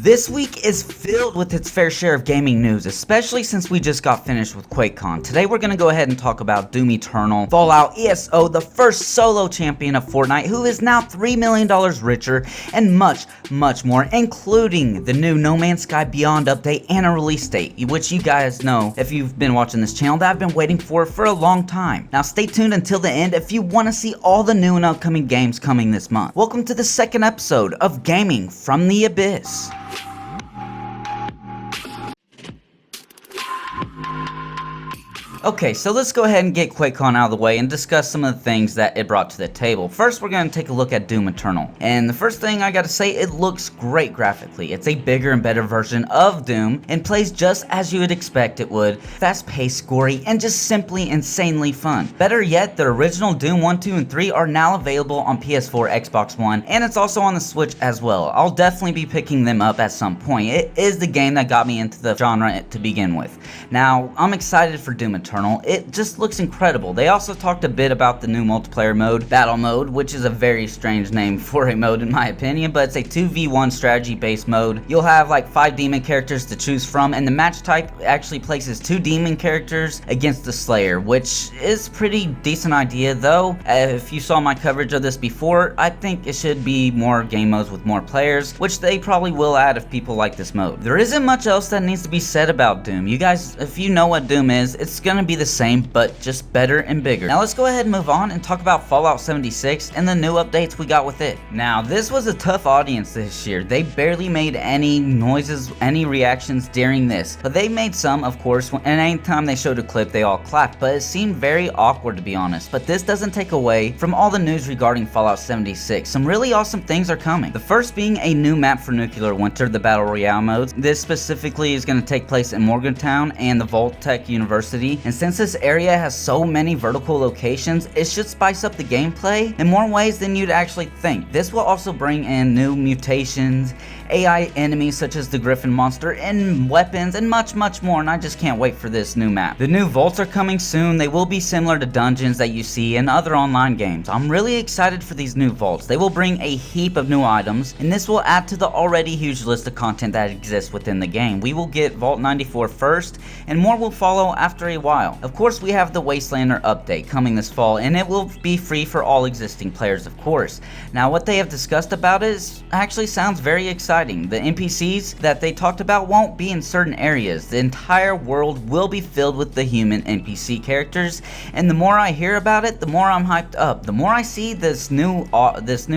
This week is filled with its fair share of gaming news, especially since we just got finished with Quakecon. Today we're going to go ahead and talk about Doom Eternal, Fallout, ESO, the first solo champion of Fortnite, who is now $3 million richer, and much, much more, including the new No Man's Sky Beyond update and a release date, which you guys know, if you've been watching this channel, that I've been waiting for a long time. Now stay tuned until the end if you want to see all the new and upcoming games coming this month. Welcome to the second episode of Gaming from the Abyss. Okay, so let's go ahead and get Quakecon out of the way and discuss some of the things that it brought to the table. First, we're going to take a look at Doom Eternal. And the first thing I gotta say, it looks great graphically. It's a bigger and better version of Doom and plays just as you would expect it would. Fast-paced, gory, and just simply insanely fun. Better yet, the original Doom 1, 2, and 3 are now available on PS4, Xbox One, and it's also on the Switch as well. I'll definitely be picking them up at some point. It is the game that got me into the genre to begin with. Now, I'm excited for Doom Eternal. It just looks incredible. They also talked a bit about the new multiplayer mode, Battle Mode, which is a very strange name for a mode in my opinion, but it's a 2v1 strategy based mode. You'll have like 5 demon characters to choose from, and the match type actually places 2 demon characters against the Slayer, which is pretty decent idea though. If you saw my coverage of this before, I think it should be more game modes with more players, which they probably will add if people like this mode. There isn't much else that needs to be said about Doom. You guys, if you know what Doom is, it's gonna be the same, but just better and bigger. Now let's go ahead and move on and talk about Fallout 76 and the new updates we got with it. Now this was a tough audience this year. They barely made any noises, any reactions during this, but they made some, of course, and anytime they showed a clip they all clapped, but it seemed very awkward to be honest. But this doesn't take away from all the news regarding Fallout 76. Some really awesome things are coming. The first being a new map for Nuclear Winter, the Battle Royale modes. This specifically is going to take place in Morgantown and the Vault-Tec University. And since this area has so many vertical locations, it should spice up the gameplay in more ways than you'd actually think. This will also bring in new mutations, AI enemies such as the Griffin monster, and weapons, and much more, and I just can't wait for this new map. The new vaults are coming soon. They will be similar to dungeons that you see in other online games. I'm really excited for these new vaults. They will bring a heap of new items, and this will add to the already huge list of content that exists within the game. We will get Vault 94 first, and more will follow after a while. Of course, we have the Wastelander update coming this fall, and it will be free for all existing players, of course. Now, what they have discussed about it actually sounds very exciting. The NPCs that they talked about won't be in certain areas. The entire world will be filled with the human NPC characters, and the more I hear about it, the more I'm hyped up. The more I see this new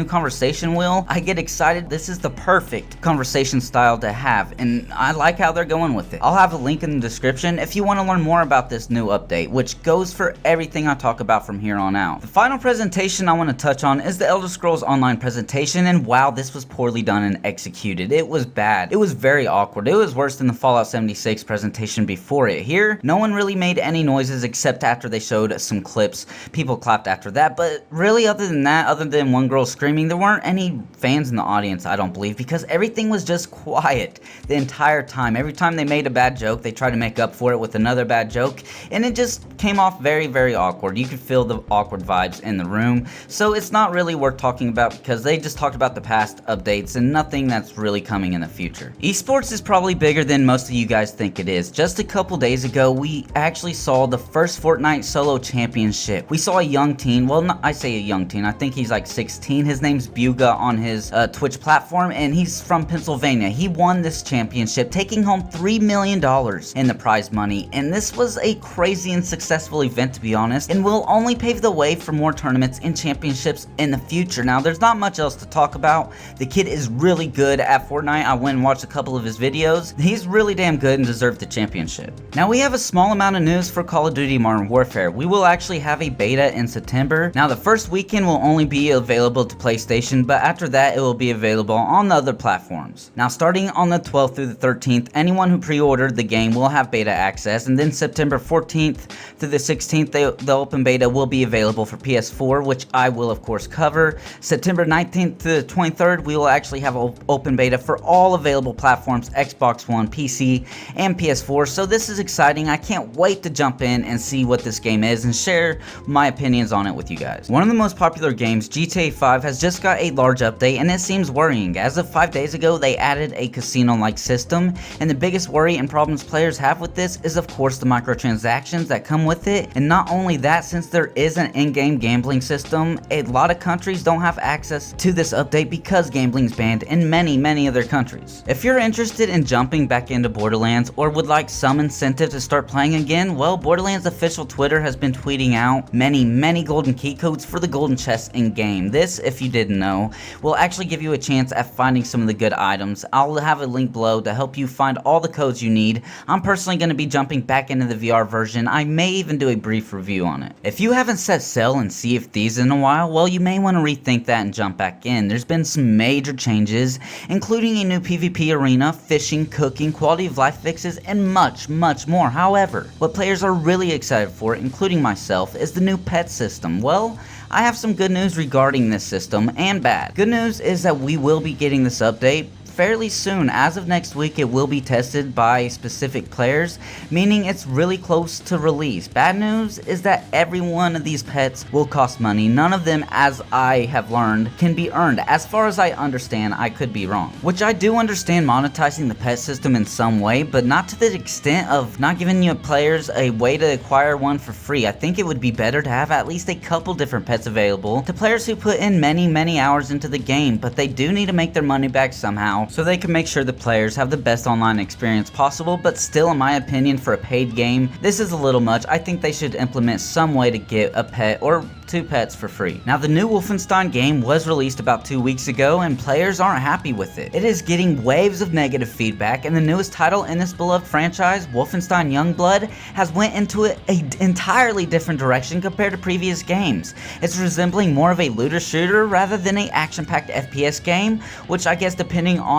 conversation wheel, I get excited. This is the perfect conversation style to have, and I like how they're going with it. I'll have a link in the description if you want to learn more about this new update, which goes for everything I talk about from here on out. The final presentation I want to touch on is the Elder Scrolls Online presentation, and wow, this was poorly done and executed. It was bad. It was very awkward. It was worse than the Fallout 76 presentation before it. Here, no one really made any noises except after they showed some clips. People clapped after that, but really other than that, other than one girl screaming, there weren't any fans in the audience, I don't believe, because everything was just quiet the entire time. Every time they made a bad joke, they tried to make up for it with another bad joke, and it just came off very awkward. You could feel the awkward vibes in the room, so it's not really worth talking about because they just talked about the past updates and nothing that's really coming in the future. Esports is probably bigger than most of you guys think it is. Just a couple days ago, we actually saw the first Fortnite solo championship. We saw a young teen, well, I say a young teen, I think he's like 16. His name's Buga on his Twitch platform, and he's from Pennsylvania. He won this championship, taking home $3 million in the prize money, and this was a crazy and successful event, to be honest, and will only pave the way for more tournaments and championships in the future. Now, there's not much else to talk about. The kid is really good at Fortnite. I went and watched a couple of his videos. He's really damn good and deserved the championship. Now, we have a small amount of news for Call of Duty Modern Warfare. We will actually have a beta in September. Now, the first weekend will only be available to PlayStation, but after that, it will be available on the other platforms. Now, starting on the 12th through the 13th, anyone who pre-ordered the game will have beta access, and then September 14th through the 16th, the open beta will be available for PS4, which I will, of course, cover. September 19th to the 23rd, we will actually have open open beta for all available platforms, Xbox One, PC, and PS4, so this is exciting. I can't wait to jump in and see what this game is and share my opinions on it with you guys. One of the most popular games, GTA 5, has just got a large update, and it seems worrying. As of 5 days ago, they added a casino-like system, and the biggest worry and problems players have with this is of course the microtransactions that come with it. And not only that, since there is an in-game gambling system, a lot of countries don't have access to this update because gambling's banned in many other countries. If you're interested in jumping back into Borderlands or would like some incentive to start playing again, well, Borderlands official Twitter has been tweeting out many golden key codes for the golden chests in game. This, if you didn't know, will actually give you a chance at finding some of the good items. I'll have a link below to help you find all the codes you need. I'm personally going to be jumping back into the VR version. I may even do a brief review on it. If you haven't set sail and Sea of Thieves in a while, well, you may want to rethink that and jump back in. There's been some major changes, including a new PvP arena, fishing, cooking, quality of life fixes, and much more. However, what players are really excited for, including myself, is the new pet system. Well, I have some good news regarding this system, and bad. Good news is that we will be getting this update fairly soon. As of next week, it will be tested by specific players, meaning it's really close to release. Bad news is that every one of these pets will cost money. None of them, as I have learned, can be earned. As far as I understand, I could be wrong. Which I do understand monetizing the pet system in some way, but not to the extent of not giving you players a way to acquire one for free. I think it would be better to have at least a couple different pets available to players who put in many hours into the game, but they do need to make their money back somehow, so they can make sure the players have the best online experience possible. But still, in my opinion, for a paid game, this is a little much. I think they should implement some way to get a pet or 2 pets for free. Now, the new Wolfenstein game was released about 2 weeks ago, and players aren't happy with it. It is getting waves of negative feedback, and the newest title in this beloved franchise, Wolfenstein Youngblood, has went into an entirely different direction compared to previous games. It's resembling more of a looter shooter rather than an action-packed FPS game, which I guess, depending on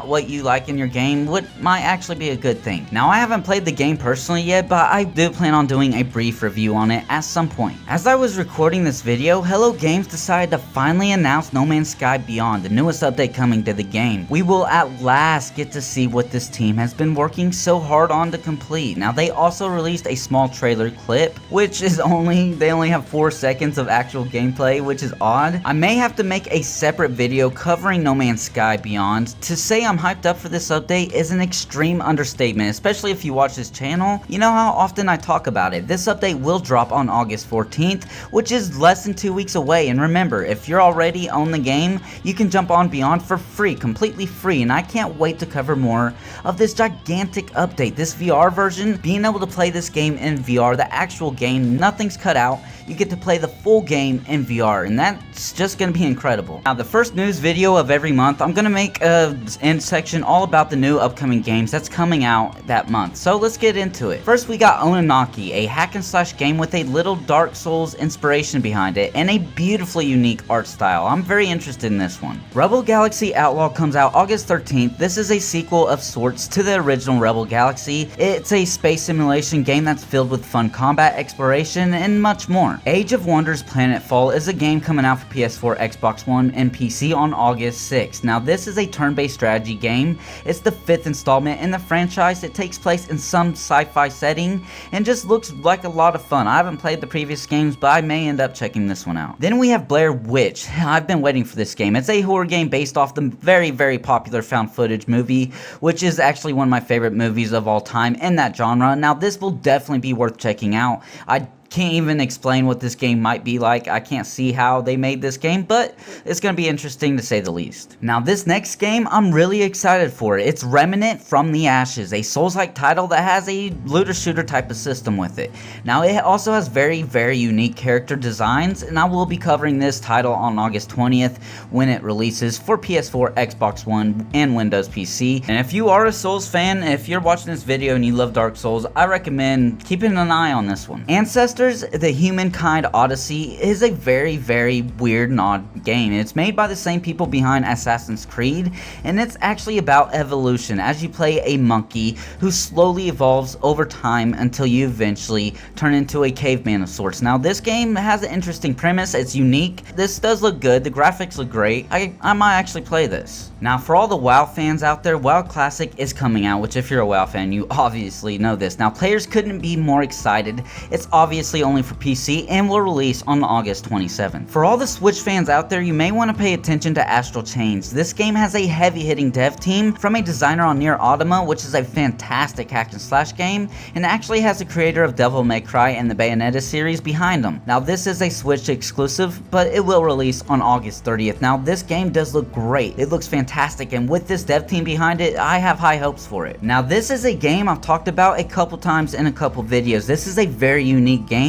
what you like in your game, might actually be a good thing. Now, I haven't played the game personally yet, but I do plan on doing a brief review on it at some point. As I was recording this video, Hello Games decided to finally announce No Man's Sky Beyond, the newest update coming to the game. We will at last get to see what this team has been working so hard on to complete. Now, they also released a small trailer clip, which is they only have 4 seconds of actual gameplay, which is odd. I may have to make a separate video covering No Man's Sky Beyond. To say I'm hyped up for this update is an extreme understatement, especially if you watch this channel. You know how often I talk about it. This update will drop on August 14th, which is less than 2 weeks away. And remember, if you're already on the game, you can jump on Beyond for free, completely free. And I can't wait to cover more of this gigantic update, this VR version, being able to play this game in VR, the actual game, nothing's cut out. You get to play the full game in VR, and that's just going to be incredible. Now, the first news video of every month, I'm going to make an end section all about the new upcoming games that's coming out that month. So let's get into it. First, we got Ononaki, a hack and slash game with a little Dark Souls inspiration behind it and a beautifully unique art style. I'm very interested in this one. Rebel Galaxy Outlaw comes out August 13th. This is a sequel of sorts to the original Rebel Galaxy. It's a space simulation game that's filled with fun combat, exploration, and much more. Age of Wonders Planetfall is a game coming out for PS4, Xbox One, and PC on August 6th. Now, this is a turn-based strategy game. It's the 5th installment in the franchise. It takes place in some sci-fi setting and just looks like a lot of fun. I haven't played the previous games, but I may end up checking this one out. Then we have Blair Witch. I've been waiting for this game. It's a horror game based off the very popular found footage movie, which is actually one of my favorite movies of all time in that genre. Now, this will definitely be worth checking out. I can't even explain what this game might be like. I can't see how they made this game, but it's going to be interesting to say the least. Now, this next game, I'm really excited for it. It's Remnant from the Ashes, a Souls-like title that has a looter shooter type of system with it. Now, it also has very unique character designs, and I will be covering this title on August 20th when it releases for PS4, Xbox One, and Windows PC. And if you are a Souls fan, if you're watching this video and you love Dark Souls, I recommend keeping an eye on this one. Ancestor Zaster's The Humankind Odyssey is a very weird and odd game. It's made by the same people behind Assassin's Creed, and it's actually about evolution as you play a monkey who slowly evolves over time until you eventually turn into a caveman of sorts. Now this game has an interesting premise, it's unique, this does look good, the graphics look great, I might actually play this. Now for all the WoW fans out there, WoW Classic is coming out, which if you're a WoW fan you obviously know this. Now players couldn't be more excited. It's obviously only for PC and will release on August 27th. For all the Switch fans out there, you may want to pay attention to Astral Chains. This game has a heavy-hitting dev team from a designer on Nier Automata, which is a fantastic hack and slash game, and actually has the creator of Devil May Cry and the Bayonetta series behind them. Now this is a Switch exclusive, but it will release on August 30th. Now this game does look great. It looks fantastic, and with this dev team behind it, I have high hopes for it. Now this is a game I've talked about a couple times in a couple videos. This is a very unique game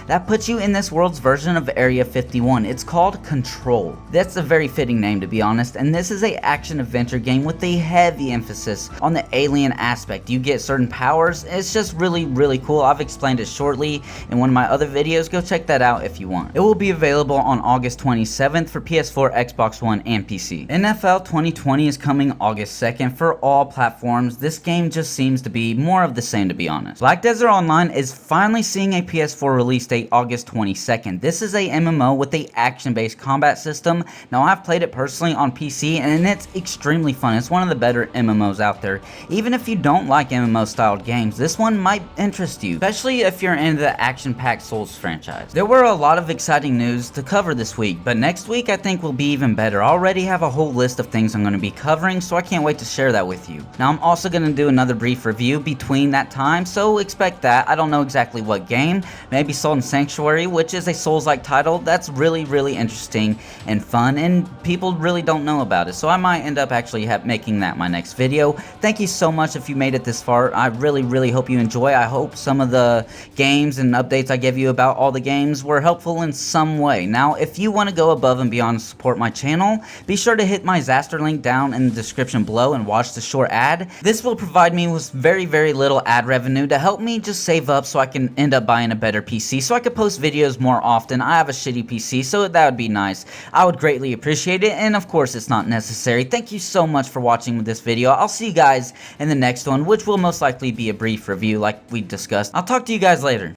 that puts you in this world's version of Area 51. It's called Control. That's a very fitting name, to be honest, and this is a action adventure game with a heavy emphasis on the alien aspect. You get certain powers. It's just really cool. I've explained it shortly in one of my other videos. Go check that out if you want. It will be available on August 27th for PS4, Xbox One, and PC. NFL 2020 is coming August 2nd for all platforms. This game just seems to be more of the same, to be honest. Black Desert Online is finally seeing a PS4 release date August 22nd. This is a MMO with a action-based combat system. Now I've played it personally on PC and it's extremely fun. It's one of the better MMOs out there. Even if you don't like MMO styled games, this one might interest you, especially if you're into the action-packed Souls franchise. There were a lot of exciting news to cover this week, but next week I think will be even better. I already have a whole list of things I'm going to be covering, so I can't wait to share that with you. Now I'm also going to do another brief review between that time, so expect that. I don't know exactly what game, maybe Soul and Sanctuary, which is a Souls-like title that's really interesting and fun, and people really don't know about it, so I might end up actually making that my next video. Thank you so much if you made it this far. I really hope you enjoy. I hope some of the games and updates I gave you about all the games were helpful in some way. Now if you want to go above and beyond to support my channel, be sure to hit my Zasterr link down in the description below and watch the short ad. This will provide me with very little ad revenue to help me just save up so I can end up buying a better PC so I can post videos more often. I have a shitty PC, so that would be nice. I would greatly appreciate it, and of course it's not necessary. Thank you so much for watching this video. I'll see you guys in the next one, which will most likely be a brief review like we discussed. I'll talk to you guys later.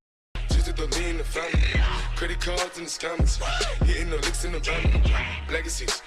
Credit cards in the scammers, hitting the licks in the van, legacies.